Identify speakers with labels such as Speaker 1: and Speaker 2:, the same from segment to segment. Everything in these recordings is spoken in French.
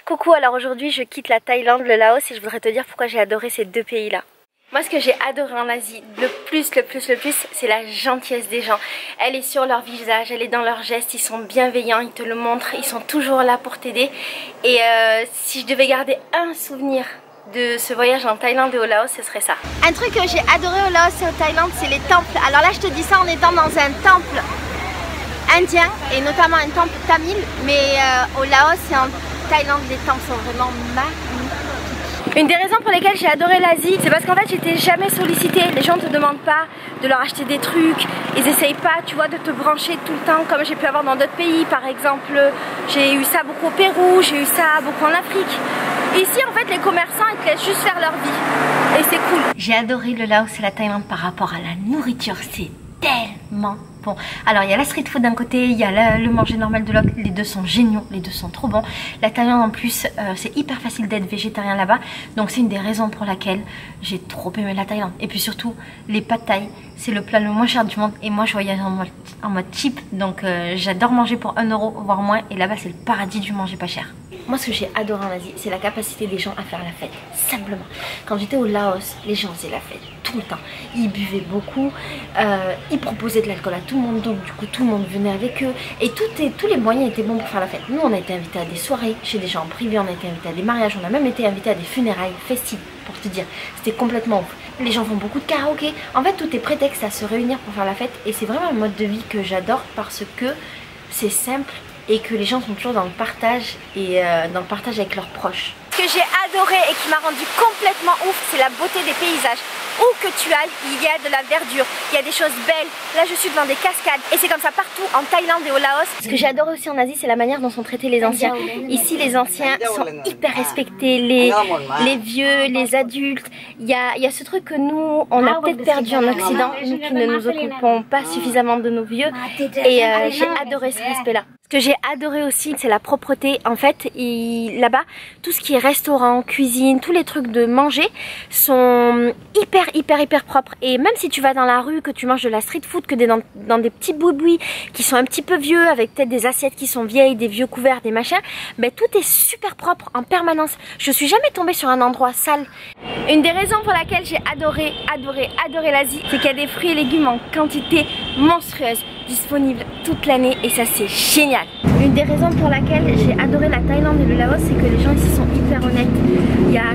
Speaker 1: Coucou, alors aujourd'hui je quitte la Thaïlande, le Laos et je voudrais te dire pourquoi j'ai adoré ces deux pays là. Moi ce que j'ai adoré en Asie, le plus, c'est la gentillesse des gens. Elle est sur leur visage, elle est dans leurs gestes, ils sont bienveillants, ils te le montrent, ils sont toujours là pour t'aider. Et si je devais garder un souvenir de ce voyage en Thaïlande et au Laos, ce serait ça. Un truc que j'ai adoré au Laos et en Thaïlande, c'est les temples. Alors là je te dis ça en étant dans un temple indien et notamment un temple tamil, mais au Laos et en Thaïlande les temples sont vraiment magnifiques. Une des raisons pour lesquelles j'ai adoré l'Asie, c'est parce qu'en fait j'étais jamais sollicitée. Les gens ne te demandent pas de leur acheter des trucs, ils essayent pas, tu vois, de te brancher tout le temps comme j'ai pu avoir dans d'autres pays. Par exemple, j'ai eu ça beaucoup au Pérou, j'ai eu ça beaucoup en Afrique. Ici en fait les commerçants ils te laissent juste faire leur vie et c'est cool. J'ai adoré le Laos et la Thaïlande par rapport à la nourriture, c'est tellement bon. Alors il y a la street food d'un côté, il y a le manger normal de l'autre, les deux sont géniaux, les deux sont trop bons. La Thaïlande en plus, c'est hyper facile d'être végétarien là-bas, donc c'est une des raisons pour laquelle j'ai trop aimé la Thaïlande. Et puis surtout, les pad thai, c'est le plat le moins cher du monde et moi je voyage en mode cheap, donc j'adore manger pour 1 euro voire moins et là-bas c'est le paradis du manger pas cher. Moi ce que j'ai adoré en Asie, c'est la capacité des gens à faire la fête, simplement. Quand j'étais au Laos, les gens faisaient la fête tout le temps. Ils buvaient beaucoup, ils proposaient de l'alcool à tout le monde, donc du coup tout le monde venait avec eux. Et tous les moyens étaient bons pour faire la fête. Nous on a été invités à des soirées chez des gens en privé, on a été invités à des mariages, on a même été invités à des funérailles festives, pour te dire. C'était complètement ouf. Les gens font beaucoup de karaoké. En fait tout est prétexte à se réunir pour faire la fête. Et c'est vraiment un mode de vie que j'adore parce que c'est simple et que les gens sont toujours dans le partage et dans le partage avec leurs proches. Ce que j'ai adoré et qui m'a rendu complètement ouf, c'est la beauté des paysages. Où que tu ailles, il y a de la verdure, il y a des choses belles. Là je suis devant des cascades et c'est comme ça partout en Thaïlande et au Laos. Ce que j'ai adoré aussi en Asie, c'est la manière dont sont traités les anciens. Ici les anciens sont hyper respectés, les vieux, les adultes. Il y a ce truc que nous, on a peut-être perdu en Occident, nous qui ne nous occupons pas suffisamment de nos vieux. Et j'ai adoré ce respect-là. Ce que j'ai adoré aussi, c'est la propreté. En fait, là-bas, tout ce qui est restaurant, cuisine, tous les trucs de manger sont hyper propres. Et même si tu vas dans la rue, que tu manges de la street food, que dans des petits boui-boui qui sont un petit peu vieux, avec peut-être des assiettes qui sont vieilles, des vieux couverts, des machins, ben tout est super propre en permanence. Je suis jamais tombée sur un endroit sale. Une des raisons pour laquelle j'ai adoré l'Asie, c'est qu'il y a des fruits et légumes en quantité monstrueuse, disponibles toute l'année et ça c'est génial. Une des raisons pour laquelle j'ai adoré la Thaïlande et le Laos, c'est que les gens ici sont hyper honnêtes.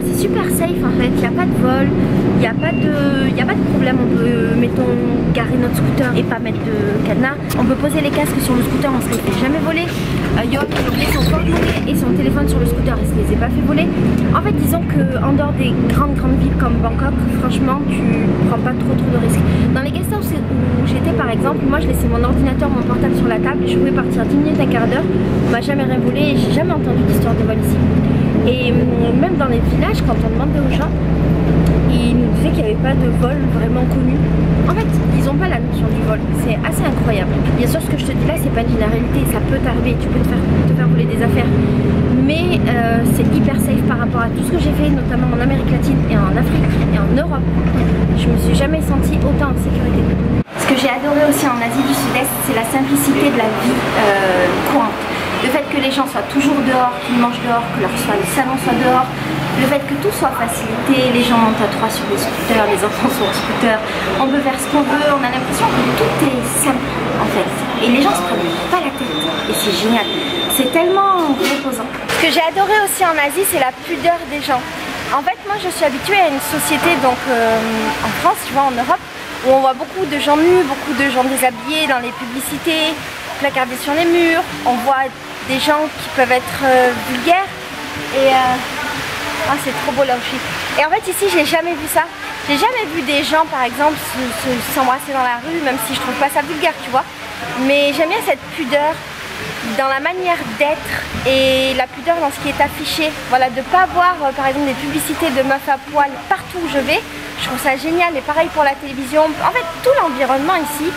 Speaker 1: C'est super safe en fait, il n'y a pas de vol, il n'y a pas de problème. On peut, mettons, garer notre scooter et pas mettre de cadenas. On peut poser les casques sur le scooter, on ne se les fait jamais voler. Yo a oublié son porte-monnaie et son téléphone sur le scooter, il ne se les a pas fait voler. En fait, disons qu'en dehors des grandes villes comme Bangkok, franchement, tu prends pas trop de risques. Dans les guest houses où j'étais par exemple, moi je laissais mon ordinateur, mon portable sur la table et je pouvais partir 10 minutes, un quart d'heure. On m'a jamais rien volé et j'ai jamais entendu d'histoire de vol ici. Et même dans les villages, quand on demandait aux gens, ils nous disaient qu'il n'y avait pas de vol vraiment connu. En fait, ils n'ont pas la notion du vol, c'est assez incroyable. Bien sûr, ce que je te dis là, c'est pas une généralité, ça peut t'arriver, tu peux te faire voler des affaires. Mais c'est hyper safe par rapport à tout ce que j'ai fait, notamment en Amérique latine et en Afrique et en Europe. Je me suis jamais sentie autant en sécurité. Ce que j'ai adoré aussi en Asie du Sud-Est, c'est la simplicité de la vie courante. Le fait que les gens soient toujours dehors, qu'ils mangent dehors, que leur salon soit dehors. Le fait que tout soit facilité, les gens montent à 3 sur des scooters, les enfants sont en scooter. On peut faire ce qu'on veut, on a l'impression que tout est simple en fait. Et les gens se prennent pas la tête et c'est génial. C'est tellement reposant. Ce que j'ai adoré aussi en Asie, c'est la pudeur des gens. En fait, moi je suis habituée à une société donc en France, tu vois, en Europe, où on voit beaucoup de gens nus, beaucoup de gens déshabillés dans les publicités, placardés sur les murs. On voit des gens qui peuvent être vulgaires et c'est trop beau là où je suis. Et en fait ici j'ai jamais vu ça. J'ai jamais vu des gens par exemple s'embrasser dans la rue, même si je trouve pas ça vulgaire, tu vois. Mais j'aime bien cette pudeur dans la manière d'être et la pudeur dans ce qui est affiché. Voilà, de pas voir par exemple des publicités de meufs à poil partout où je vais. Je trouve ça génial et pareil pour la télévision. En fait tout l'environnement ici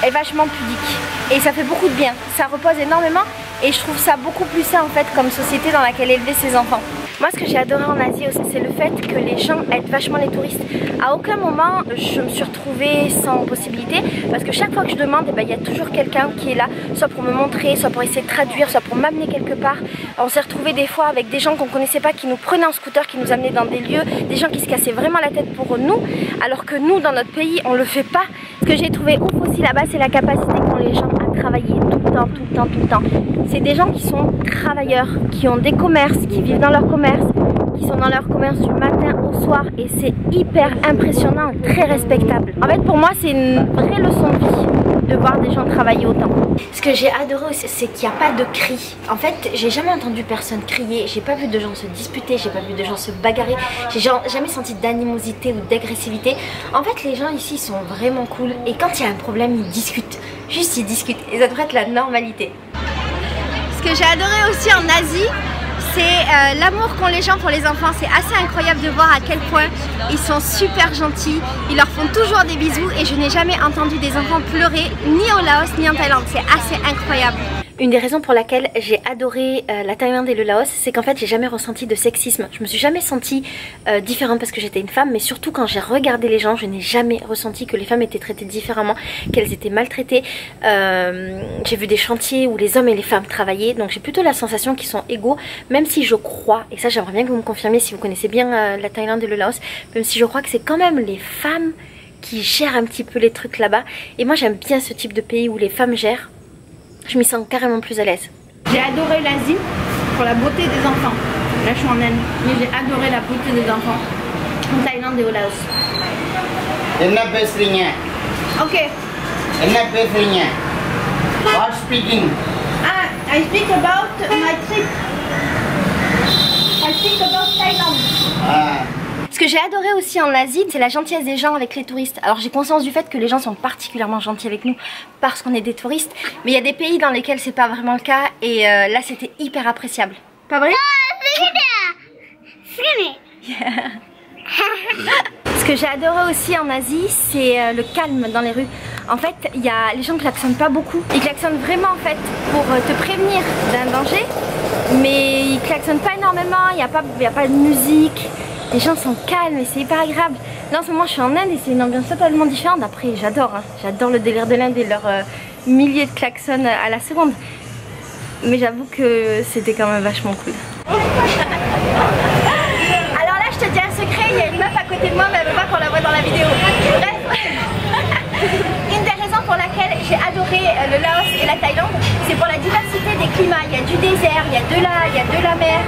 Speaker 1: est vachement pudique et ça fait beaucoup de bien. Ça repose énormément et je trouve ça beaucoup plus sain en fait comme société dans laquelle élever ses enfants. Moi ce que j'ai adoré en Asie aussi, c'est le fait que les gens aident vachement les touristes. À aucun moment je me suis retrouvée sans possibilité, parce que chaque fois que je demande, il y a toujours quelqu'un qui est là, soit pour me montrer, soit pour essayer de traduire, soit pour m'amener quelque part. On s'est retrouvés des fois avec des gens qu'on connaissait pas, qui nous prenaient en scooter, qui nous amenaient dans des lieux, des gens qui se cassaient vraiment la tête pour nous, alors que nous dans notre pays on le fait pas. Ce que j'ai trouvé ouf aussi là-bas, c'est la capacité qu'ont les gens à travailler tout le temps, tout le temps, tout le temps. C'est des gens qui sont travailleurs, qui ont des commerces, qui vivent dans leur commerce, qui sont dans leur commerce du matin au soir, et c'est hyper impressionnant, très respectable. En fait pour moi c'est une vraie leçon de vie de voir des gens travailler autant. Ce que j'ai adoré aussi, c'est qu'il n'y a pas de cris. En fait j'ai jamais entendu personne crier, j'ai pas vu de gens se disputer, j'ai pas vu de gens se bagarrer, j'ai jamais senti d'animosité ou d'agressivité. En fait les gens ici sont vraiment cool, et quand il y a un problème ils discutent, juste ils discutent, et ça devrait être la normalité. Ce que j'ai adoré aussi en Asie, c'est l'amour qu'ont les gens pour les enfants. C'est assez incroyable de voir à quel point ils sont super gentils, ils leur font toujours des bisous, et je n'ai jamais entendu des enfants pleurer, ni au Laos ni en Thaïlande. C'est assez incroyable. Une des raisons pour laquelle j'ai adoré la Thaïlande et le Laos, c'est qu'en fait j'ai jamais ressenti de sexisme. Je me suis jamais sentie différente parce que j'étais une femme, mais surtout quand j'ai regardé les gens, je n'ai jamais ressenti que les femmes étaient traitées différemment, qu'elles étaient maltraitées. J'ai vu des chantiers où les hommes et les femmes travaillaient, donc j'ai plutôt la sensation qu'ils sont égaux, même si je crois, et ça j'aimerais bien que vous me confirmiez si vous connaissez bien la Thaïlande et le Laos, même si je crois que c'est quand même les femmes qui gèrent un petit peu les trucs là-bas. Et moi j'aime bien ce type de pays où les femmes gèrent. Je m'y sens carrément plus à l'aise.
Speaker 2: J'ai adoré l'Asie pour la beauté des enfants. Là je suis en Inde, mais j'ai adoré la beauté des enfants en Thaïlande et au Laos. Ok.
Speaker 3: What speaking?
Speaker 2: I speak about my trip. I speak about Thailand.
Speaker 1: Ce que j'ai adoré aussi en Asie, c'est la gentillesse des gens avec les touristes. Alors j'ai conscience du fait que les gens sont particulièrement gentils avec nous parce qu'on est des touristes, mais il y a des pays dans lesquels c'est pas vraiment le cas, et là c'était hyper appréciable. Pas vrai? Ce que j'ai adoré aussi en Asie, c'est le calme dans les rues. En fait, les gens klaxonnent pas beaucoup. Ils klaxonnent vraiment en fait pour te prévenir d'un danger, mais ils klaxonnent pas énormément, il n'y a pas de musique. Les gens sont calmes et c'est hyper agréable. Là en ce moment je suis en Inde et c'est une ambiance totalement différente. Après j'adore, j'adore le délire de l'Inde et leurs milliers de klaxons à la seconde. Mais j'avoue que c'était quand même vachement cool. Alors là je te dis un secret, il y a une meuf à côté de moi mais elle veut pas qu'on la voit dans la vidéo. Bref. Une des raisons pour laquelle j'ai adoré le Laos et la Thaïlande, c'est pour la diversité des climats. Il y a du désert, il y a de la mer,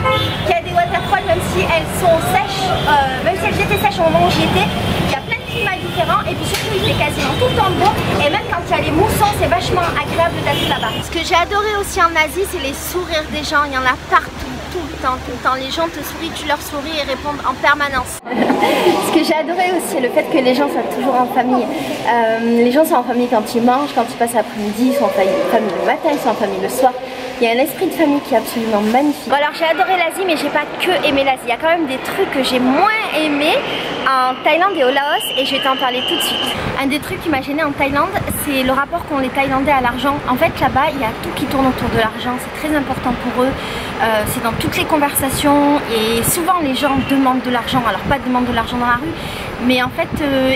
Speaker 1: il y a des waterfalls, même si elles sont sèches, même si elles étaient sèches au moment où j'y étais, il y a plein de climats différents, et puis surtout il fait quasiment tout le temps beau, et même quand il y a les moussons, c'est vachement agréable d'être là-bas. Ce que j'ai adoré aussi en Asie, c'est les sourires des gens, il y en a partout. Tout le temps, les gens te sourient, tu leur souris et répondent en permanence. Ce que j'ai adoré aussi, c'est le fait que les gens soient toujours en famille. Les gens sont en famille quand ils mangent, quand ils passent l'après-midi, ils sont en famille le matin, ils sont en famille le soir. Il y a un esprit de famille qui est absolument magnifique. Bon alors j'ai adoré l'Asie, mais j'ai pas que aimé l'Asie. Il y a quand même des trucs que j'ai moins aimé en Thaïlande et au Laos, et je vais t'en parler tout de suite. Un des trucs qui m'a gêné en Thaïlande, c'est le rapport qu'ont les Thaïlandais à l'argent. En fait là-bas il y a tout qui tourne autour de l'argent, c'est très important pour eux, c'est dans toutes les conversations, et souvent les gens demandent de l'argent, alors pas demandent de l'argent dans la rue, mais en fait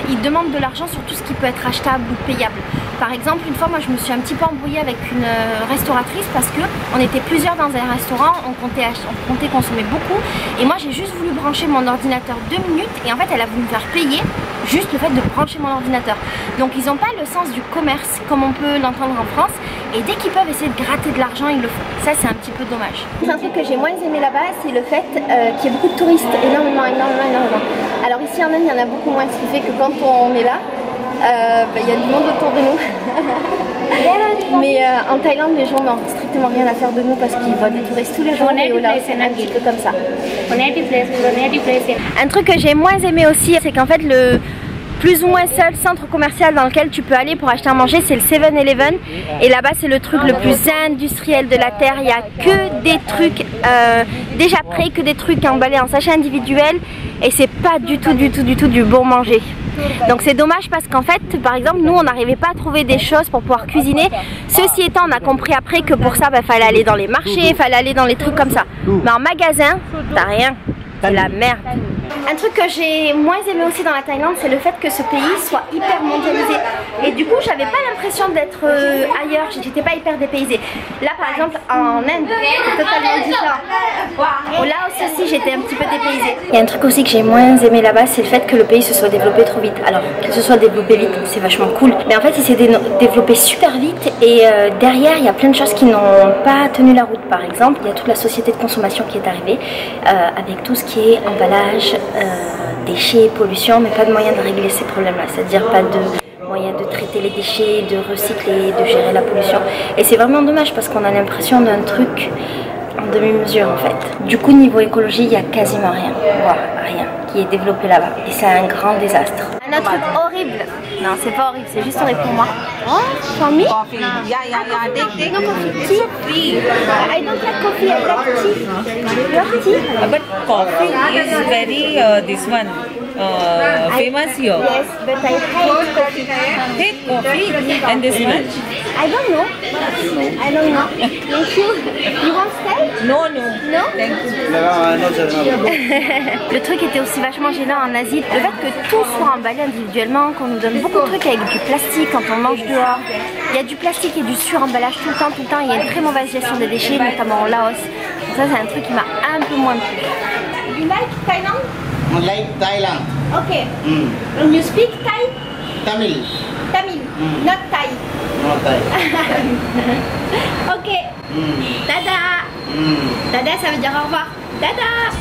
Speaker 1: ils demandent de l'argent sur tout ce qui peut être achetable ou payable. Par exemple, une fois moi je me suis un petit peu embrouillée avec une restauratrice parce que on était plusieurs dans un restaurant, on comptait consommer beaucoup, et moi j'ai juste voulu brancher mon ordinateur 2 minutes, et en fait elle a voulu me faire payer juste le fait de brancher mon ordinateur. Donc ils n'ont pas le sens du commerce comme on peut l'entendre en France, et dès qu'ils peuvent essayer de gratter de l'argent ils le font. Ça c'est un petit peu dommage. Un truc que j'ai moins aimé là-bas, c'est le fait qu'il y ait beaucoup de touristes, énormément. Alors ici en Inde il y en a beaucoup moins, ce qui fait que quand on est là, il y a du monde autour de nous. Mais en Thaïlande les gens n'ont strictement rien à faire de nous parce qu'ils voient des touristes tous les jours, et au Laos c'est un petit peu comme ça. Un truc que j'ai moins aimé aussi, c'est qu'en fait le plus ou moins seul centre commercial dans lequel tu peux aller pour acheter à manger, c'est le 7-Eleven, et là-bas c'est le truc le plus industriel de la terre. Il n'y a que des trucs déjà prêts, que des trucs emballés en sachets individuels, et c'est pas du tout du bon manger. Donc c'est dommage parce qu'en fait, par exemple, nous on n'arrivait pas à trouver des choses pour pouvoir cuisiner. Ceci étant, on a compris après que pour ça, fallait aller dans les marchés, fallait aller dans les trucs comme ça. Mais en magasin, t'as rien. C'est la merde. Un truc que j'ai moins aimé aussi dans la Thaïlande, c'est le fait que ce pays soit hyper mondialisé. Et du coup, j'avais pas l'impression d'être ailleurs, j'étais pas hyper dépaysée. Là, par exemple, en Inde, c'est totalement différent. Au Laos aussi, j'étais un petit peu dépaysée. Il y a un truc aussi que j'ai moins aimé là-bas, c'est le fait que le pays se soit développé trop vite. Alors, qu'il se soit développé vite, c'est vachement cool. Mais en fait, il s'est développé super vite et derrière, il y a plein de choses qui n'ont pas tenu la route. Par exemple, il y a toute la société de consommation qui est arrivée avec tout ce qui est emballage, déchets, pollution, mais pas de moyen de régler ces problèmes-là. C'est-à-dire pas de moyen de traiter les déchets, de recycler, de gérer la pollution. Et c'est vraiment dommage parce qu'on a l'impression d'un truc en demi-mesure en fait. Du coup, niveau écologie, il n'y a quasiment rien, voire rien, qui est développé là-bas. Et c'est un grand désastre. Un autre truc horrible. Non, c'est pas horrible, c'est juste horrible pour moi. Oh, for me?
Speaker 3: Coffee. Yeah. Take
Speaker 1: No coffee. Tea? I don't like coffee, I like tea. Your tea?
Speaker 3: But coffee is very this one famous here.
Speaker 1: Yes, but I hate coffee.
Speaker 3: Hate coffee and this one.
Speaker 1: I don't know. I don't know. Thank you. You want stay?
Speaker 3: No.
Speaker 1: No?
Speaker 3: Thank you.
Speaker 1: Le truc était aussi vachement gênant en Asie, le fait que tout soit emballé individuellement, qu'on nous donne beaucoup de trucs avec du plastique quand on mange dehors. Il y a du plastique et du suremballage tout le temps. Il y a une très mauvaise gestion des déchets, notamment au Laos. Donc ça, c'est un truc qui m'a un peu moins plu. You like Thailand?
Speaker 4: I like Thailand.
Speaker 1: Okay. And you speak Thai?
Speaker 4: Tamil.
Speaker 1: Tamil, not Thai.
Speaker 4: No Thai.
Speaker 1: Ok. Dada. Dada, ça veut dire au revoir. Dada.